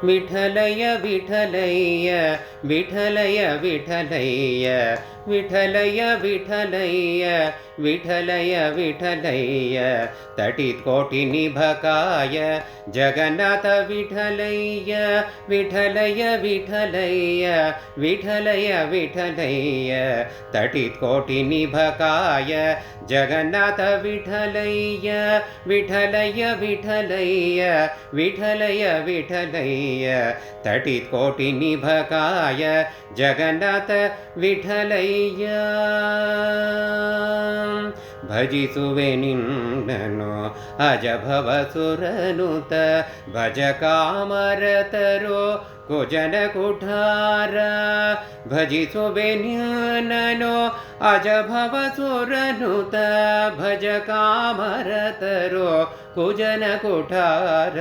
ವಿಠಲಯ ವಿಠಲಯ್ಯ ವಿಠಲಯ ವಿಠಲಯ್ಯ ವಿಠಲಯ ವಿಠಲಯ್ಯ ವಿಠಲಯ ವಿಠಲಯ್ಯ ತಟಿತ್ ಕೋಟಿ ನಿಭಕಾಯ ಜಗನ್ನಾಥ ವಿಠಲಯ್ಯ ವಿಠಲಯ ವಿಠಲಯ್ಯ ವಿಠಲಯ ವಿಠಲಯ್ಯ ತಟಿತ್ ಕೋಟಿ ನಿಭಕಾಯ ಜಗನ್ನಾಥ ವಿಠಲಯ್ಯ ವಿಠಲಯ ವಿಠಲಯ್ಯ ವಿಠಲಯ ವಿಠಲಯ್ಯ ತಟಿತ್ ಕೋಟಿ ನಿಭಕಾಯ ಜಗನ್ನಾಥ ವಿಠಲಯ್ಯ ಭಜಿಸುವೆ ನಿನ್ನನು ಅಜಭವ ಸುರನುತ ಭಜ ಕಾಮರತರೋ ಕುಜನ ಕುಠಾರ ಭಜಿಸುವೆ ನಿನ್ನನು ಅಜಭವ ಸುರನುತ ಭಜ ಕಾಮರತರೋ ಕುಜನ ಕುಠಾರ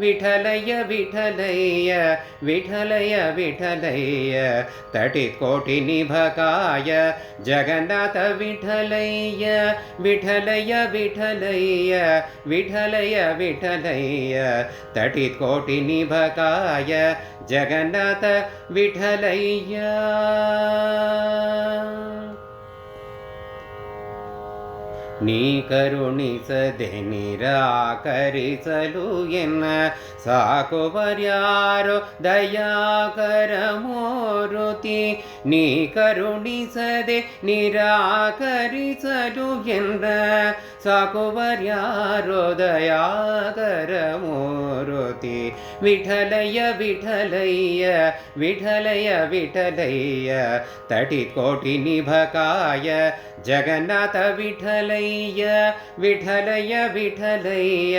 ವಿಠಲಯ್ಯ ವಿಠಲಯ್ಯ ವಿಠಲಯ ವಿಠಲಯ್ಯ ತಟಿತ್ ಕೋಟಿ ನಿಭಕಾಯ ಜಗನ್ನಾಥ ವಿಠಲಯ್ಯ ವಿಠಲಯ ವಿಠಲಯ್ಯ ವಿಠಲಯ ವಿಠಲಯ್ಯ ತಟಿತ್ ಕೋಟಿ ನಿಭಕಾಯ ಜಗನ್ನಾಥ ವಿಠಲಯ್ಯ ನೀ ಕರುಣಿಸದೆ ನಿರಾಕರಿಸಲು ಎನ್ನ ಸಾಕುವರ್ಯಾರೋ ದಯಾಕರ ಮೂರುತಿ ನೀ ಕರುಣಿಸದೆ ನಿರಾಕರಿಸಲು ಎನ್ನ ಸಾಕುವರ್ಯಾರೋ ದಯಾಕರ ಮೂರುತಿ ವಿಠಲಯ ವಿಠಲಯ್ಯ ವಿಠಲಯ ವಿಠಲಯ್ಯ ತಟಿತ್ ಕೋಟಿ ನಿಭಕಾಯ ಜಗನ್ನಾಥ ವಿಠಲಯ್ಯ ವಿಠಲಯ ವಿಠಲಯ್ಯ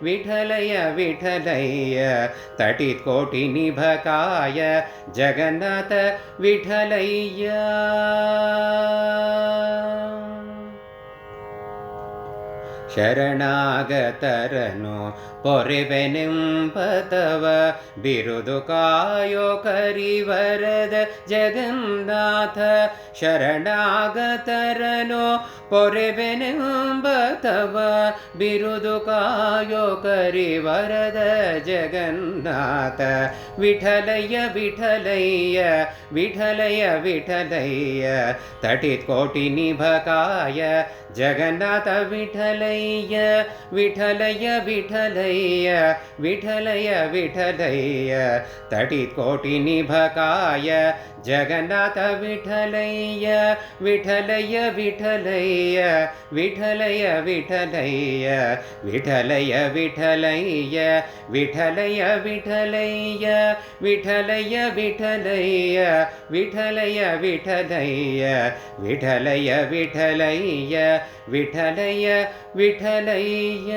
ವಿಠಲಯ ವಿಠಲಯ್ಯ ತಟಿತ್ ಕೋಟಿ ನಿಭಕಾಯ ಜಗನ್ನಾಥ ವಿಠಲಯ್ಯ ಶರಣಾಗತರನು ಪೊರೆವೆನೆಂಬತವ ಬಿರುದು ಕಾಯೋ ಕರಿವರದ ಜಗನ್ನಾಥ ಶರಣಾಗತರನು ಪೊರೆವೆನೆಂಬತವ ಬಿರುದು ಕಾಯೋ ಕರಿವರದ ಜಗನ್ನಾಥ ವಿಠಲಯ್ಯ ವಿಠಲಯ್ಯ ವಿಠಲಯ ವಿಠಲಯ್ಯ ತಟಿತ್ ಕೋಟಿ ನಿಭಕಾಯ ಜಗನ್ನಾಥ ವಿಠಲಯ್ಯ ವಿಠಲಯ ವಿಠಲಯ್ಯ ವಿಠಲಯ ವಿಠಲಯ್ಯ ತಟಿತ್ ಕೋಟಿ ನಿಭಕಾಯ ಜಗನ್ನಾಥ ವಿಠಲಯ್ಯ ವಿಠಲಯ ವಿಠಲಯ್ಯ ವಿಠಲಯ ವಿಠಲಯ್ಯ ವಿಠಲಯ ವಿಠಲಯ್ಯ ವಿಠಲಯ ವಿಠಲಯ್ಯ ವಿಠಲಯ ವಿಠಲಯ್ಯ ವಿಠಲಯ ವಿಠಲಯ್ಯ ವಿಠಲಯ ವಿಠಲಯ್ಯ ವಿಠಲಯ ವಿಠಲಯ್ಯ